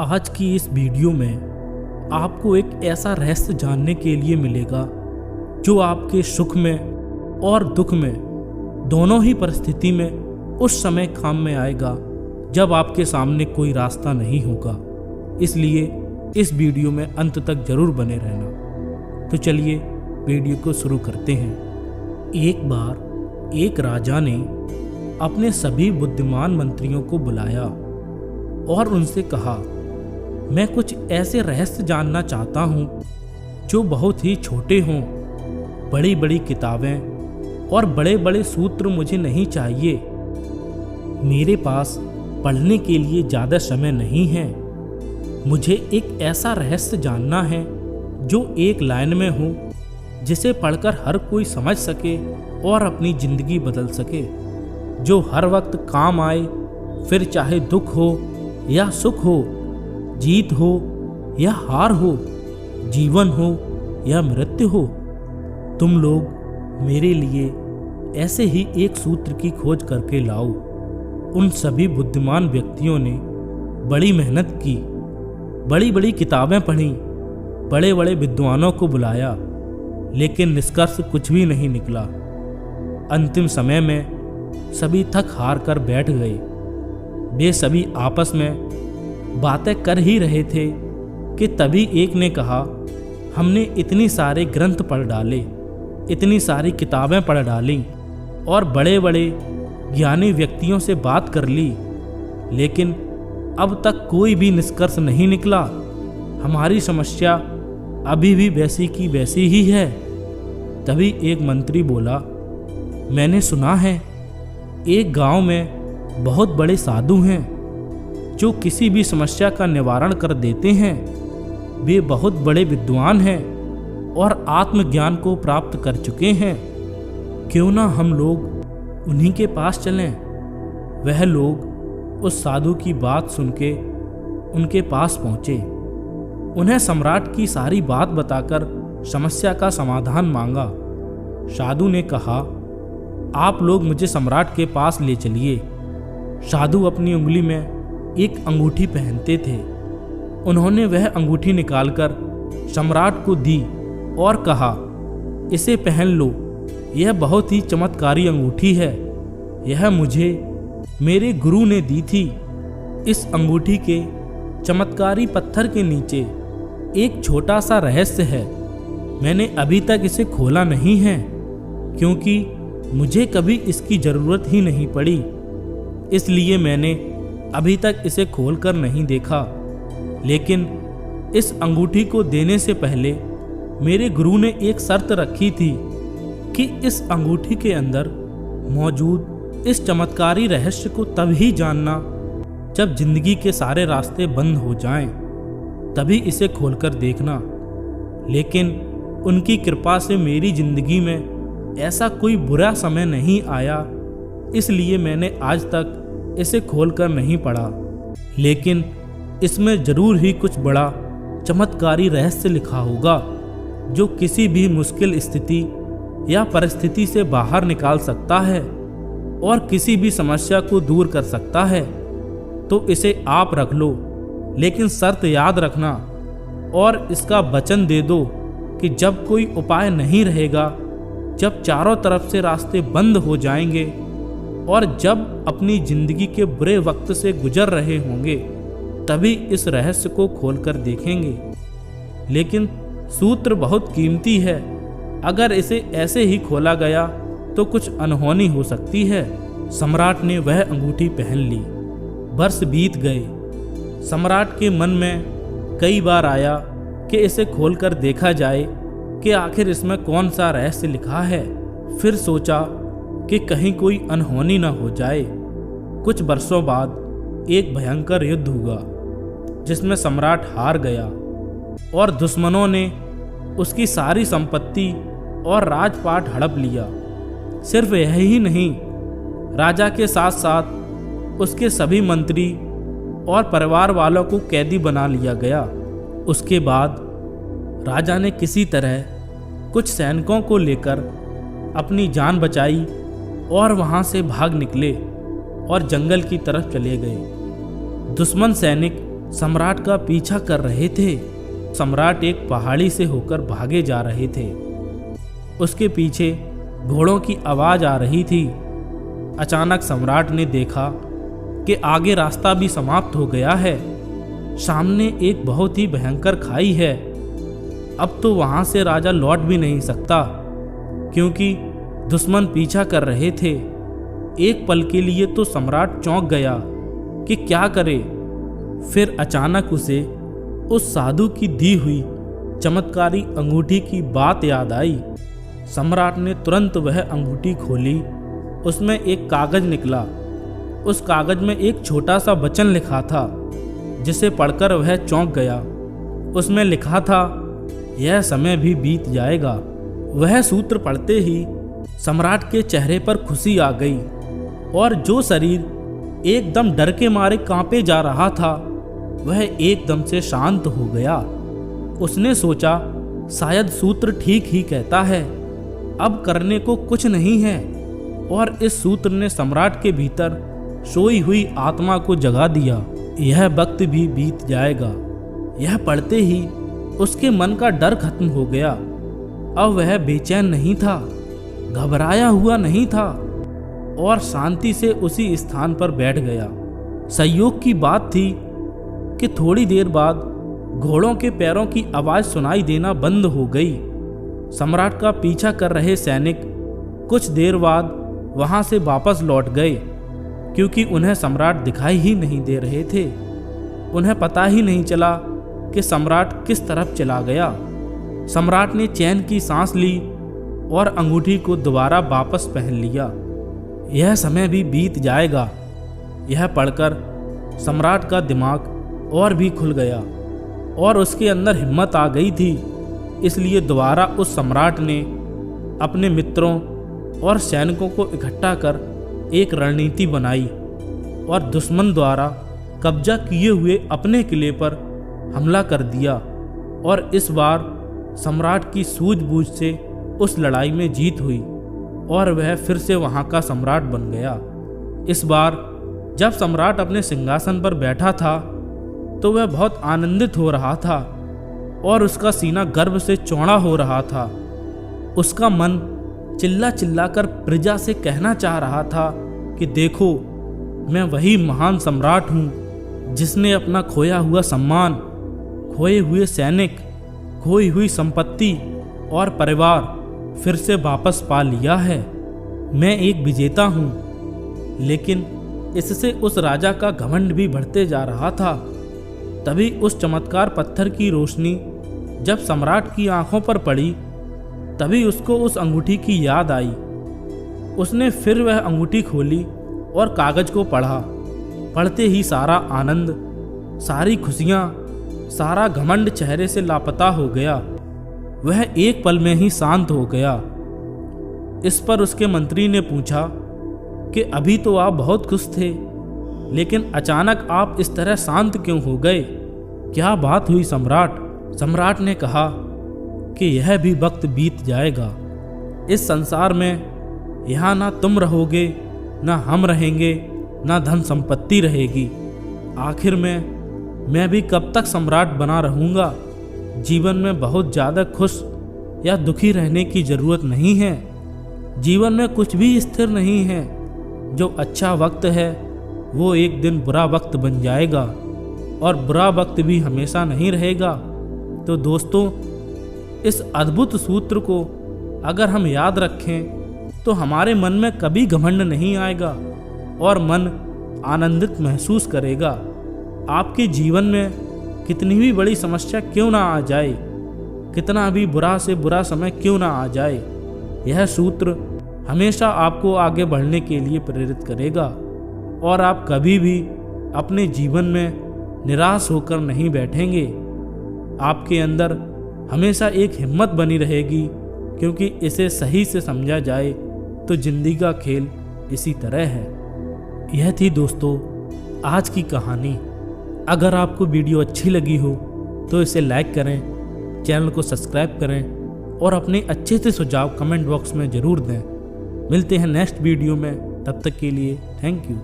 आज की इस वीडियो में आपको एक ऐसा रहस्य जानने के लिए मिलेगा जो आपके सुख में और दुख में दोनों ही परिस्थिति में उस समय काम में आएगा जब आपके सामने कोई रास्ता नहीं होगा। इसलिए इस वीडियो में अंत तक जरूर बने रहना। तो चलिए वीडियो को शुरू करते हैं। एक बार एक राजा ने अपने सभी बुद्धिमान मंत्रियों को बुलाया और उनसे कहा, मैं कुछ ऐसे रहस्य जानना चाहता हूँ जो बहुत ही छोटे हों। बड़ी बड़ी किताबें और बड़े बड़े सूत्र मुझे नहीं चाहिए। मेरे पास पढ़ने के लिए ज़्यादा समय नहीं है। मुझे एक ऐसा रहस्य जानना है जो एक लाइन में हो, जिसे पढ़कर हर कोई समझ सके और अपनी ज़िंदगी बदल सके, जो हर वक्त काम आए, फिर चाहे दुख हो या सुख हो, जीत हो या हार हो, जीवन हो या मृत्यु हो। तुम लोग मेरे लिए ऐसे ही एक सूत्र की खोज करके लाओ। उन सभी बुद्धिमान व्यक्तियों ने बड़ी मेहनत की, बड़ी बड़ी किताबें पढ़ी, बड़े बड़े विद्वानों को बुलाया, लेकिन निष्कर्ष कुछ भी नहीं निकला। अंतिम समय में सभी थक हार कर बैठ गए। वे सभी आपस में बातें कर ही रहे थे कि तभी एक ने कहा, हमने इतनी सारे ग्रंथ पढ़ डाले, इतनी सारी किताबें पढ़ डाली और बड़े बड़े ज्ञानी व्यक्तियों से बात कर ली, लेकिन अब तक कोई भी निष्कर्ष नहीं निकला। हमारी समस्या अभी भी वैसी की वैसी ही है। तभी एक मंत्री बोला, मैंने सुना है एक गांव में बहुत बड़े साधु हैं जो किसी भी समस्या का निवारण कर देते हैं। वे बहुत बड़े विद्वान हैं और आत्मज्ञान को प्राप्त कर चुके हैं। क्यों ना हम लोग उन्हीं के पास चलें। वह लोग उस साधु की बात सुन के उनके पास पहुँचे। उन्हें सम्राट की सारी बात बताकर समस्या का समाधान मांगा। साधु ने कहा, आप लोग मुझे सम्राट के पास ले चलिए। साधु अपनी उंगली में एक अंगूठी पहनते थे। उन्होंने वह अंगूठी निकालकर सम्राट को दी और कहा, इसे पहन लो। यह बहुत ही चमत्कारी अंगूठी है। यह मुझे मेरे गुरु ने दी थी। इस अंगूठी के चमत्कारी पत्थर के नीचे एक छोटा सा रहस्य है। मैंने अभी तक इसे खोला नहीं है क्योंकि मुझे कभी इसकी ज़रूरत ही नहीं पड़ी। इसलिए मैंने अभी तक इसे खोलकर नहीं देखा। लेकिन इस अंगूठी को देने से पहले मेरे गुरु ने एक शर्त रखी थी कि इस अंगूठी के अंदर मौजूद इस चमत्कारी रहस्य को तभी जानना जब जिंदगी के सारे रास्ते बंद हो जाएं, तभी इसे खोलकर देखना। लेकिन उनकी कृपा से मेरी जिंदगी में ऐसा कोई बुरा समय नहीं आया, इसलिए मैंने आज तक इसे खोलकर नहीं पढ़ा। लेकिन इसमें ज़रूर ही कुछ बड़ा चमत्कारी रहस्य लिखा होगा जो किसी भी मुश्किल स्थिति या परिस्थिति से बाहर निकाल सकता है और किसी भी समस्या को दूर कर सकता है। तो इसे आप रख लो, लेकिन शर्त याद रखना और इसका वचन दे दो कि जब कोई उपाय नहीं रहेगा, जब चारों तरफ से रास्ते बंद हो जाएंगे और जब अपनी जिंदगी के बुरे वक्त से गुजर रहे होंगे, तभी इस रहस्य को खोलकर देखेंगे। लेकिन सूत्र बहुत कीमती है। अगर इसे ऐसे ही खोला गया तो कुछ अनहोनी हो सकती है। सम्राट ने वह अंगूठी पहन ली। वर्ष बीत गए। सम्राट के मन में कई बार आया कि इसे खोलकर देखा जाए कि आखिर इसमें कौन सा रहस्य लिखा है। फिर सोचा कि कहीं कोई अनहोनी न हो जाए। कुछ वर्षों बाद एक भयंकर युद्ध हुआ जिसमें सम्राट हार गया और दुश्मनों ने उसकी सारी संपत्ति और राजपाट हड़प लिया। सिर्फ यही ही नहीं, राजा के साथ साथ उसके सभी मंत्री और परिवार वालों को कैदी बना लिया गया। उसके बाद राजा ने किसी तरह कुछ सैनिकों को लेकर अपनी जान बचाई और वहां से भाग निकले और जंगल की तरफ चले गए। दुश्मन सैनिक सम्राट का पीछा कर रहे थे। सम्राट एक पहाड़ी से होकर भागे जा रहे थे। उसके पीछे घोड़ों की आवाज़ आ रही थी। अचानक सम्राट ने देखा कि आगे रास्ता भी समाप्त हो गया है। सामने एक बहुत ही भयंकर खाई है। अब तो वहाँ से राजा लौट भी नहीं सकता, क्योंकि दुश्मन पीछा कर रहे थे। एक पल के लिए तो सम्राट चौंक गया कि क्या करे। फिर अचानक उसे उस साधु की दी हुई चमत्कारी अंगूठी की बात याद आई। सम्राट ने तुरंत वह अंगूठी खोली। उसमें एक कागज निकला। उस कागज में एक छोटा सा वचन लिखा था, जिसे पढ़कर वह चौंक गया। उसमें लिखा था, यह समय भी बीत जाएगा। वह सूत्र पढ़ते ही सम्राट के चेहरे पर खुशी आ गई, और जो शरीर एकदम डर के मारे कांपे जा रहा था, वह एकदम से शांत हो गया। उसने सोचा, शायद सूत्र ठीक ही कहता है, अब करने को कुछ नहीं है। और इस सूत्र ने सम्राट के भीतर सोई हुई आत्मा को जगा दिया। यह वक्त भी बीत जाएगा। यह पढ़ते ही उसके मन का डर खत्म हो गया। अब वह बेचैन नहीं था, घबराया हुआ नहीं था, और शांति से उसी स्थान पर बैठ गया। संयोग की बात थी कि थोड़ी देर बाद घोड़ों के पैरों की आवाज़ सुनाई देना बंद हो गई। सम्राट का पीछा कर रहे सैनिक कुछ देर बाद वहां से वापस लौट गए, क्योंकि उन्हें सम्राट दिखाई ही नहीं दे रहे थे। उन्हें पता ही नहीं चला कि सम्राट किस तरफ चला गया। सम्राट ने चैन की सांस ली और अंगूठी को दोबारा वापस पहन लिया। यह समय भी बीत जाएगा। यह पढ़कर सम्राट का दिमाग और भी खुल गया, और उसके अंदर हिम्मत आ गई थी। इसलिए दोबारा उस सम्राट ने अपने मित्रों और सैनिकों को इकट्ठा कर एक रणनीति बनाई, और दुश्मन द्वारा कब्जा किए हुए अपने किले पर हमला कर दिया। और इस बार सम्राट की सूझबूझ से उस लड़ाई में जीत हुई, और वह फिर से वहाँ का सम्राट बन गया। इस बार जब सम्राट अपने सिंहासन पर बैठा था, तो वह बहुत आनंदित हो रहा था, और उसका सीना गर्व से चौड़ा हो रहा था। उसका मन चिल्ला चिल्ला कर प्रजा से कहना चाह रहा था कि देखो, मैं वही महान सम्राट हूँ जिसने अपना खोया हुआ सम्मान, खोए हुए सैनिक, खोई हुई संपत्ति और परिवार फिर से वापस पा लिया है। मैं एक विजेता हूँ। लेकिन इससे उस राजा का घमंड भी बढ़ते जा रहा था। तभी उस चमत्कार पत्थर की रोशनी जब सम्राट की आंखों पर पड़ी, तभी उसको उस अंगूठी की याद आई। उसने फिर वह अंगूठी खोली और कागज को पढ़ा। पढ़ते ही सारा आनंद, सारी खुशियाँ, सारा घमंड चेहरे से लापता हो गया। वह एक पल में ही शांत हो गया। इस पर उसके मंत्री ने पूछा कि अभी तो आप बहुत खुश थे, लेकिन अचानक आप इस तरह शांत क्यों हो गए? क्या बात हुई सम्राट? सम्राट ने कहा कि यह भी वक्त बीत जाएगा। इस संसार में यहाँ ना तुम रहोगे, ना हम रहेंगे, ना धन संपत्ति रहेगी। आखिर में मैं भी कब तक सम्राट बना रहूँगा? जीवन में बहुत ज़्यादा खुश या दुखी रहने की ज़रूरत नहीं है। जीवन में कुछ भी स्थिर नहीं है। जो अच्छा वक्त है वो एक दिन बुरा वक्त बन जाएगा, और बुरा वक्त भी हमेशा नहीं रहेगा। तो दोस्तों, इस अद्भुत सूत्र को अगर हम याद रखें तो हमारे मन में कभी घमंड नहीं आएगा, और मन आनंदित महसूस करेगा। आपके जीवन में कितनी भी बड़ी समस्या क्यों ना आ जाए, कितना भी बुरा से बुरा समय क्यों ना आ जाए, यह सूत्र हमेशा आपको आगे बढ़ने के लिए प्रेरित करेगा, और आप कभी भी अपने जीवन में निराश होकर नहीं बैठेंगे। आपके अंदर हमेशा एक हिम्मत बनी रहेगी, क्योंकि इसे सही से समझा जाए तो जिंदगी का खेल इसी तरह है। यह थी दोस्तों आज की कहानी। अगर आपको वीडियो अच्छी लगी हो तो इसे लाइक करें, चैनल को सब्सक्राइब करें, और अपने अच्छे से सुझाव कमेंट बॉक्स में ज़रूर दें। मिलते हैं नेक्स्ट वीडियो में, तब तक के लिए थैंक यू।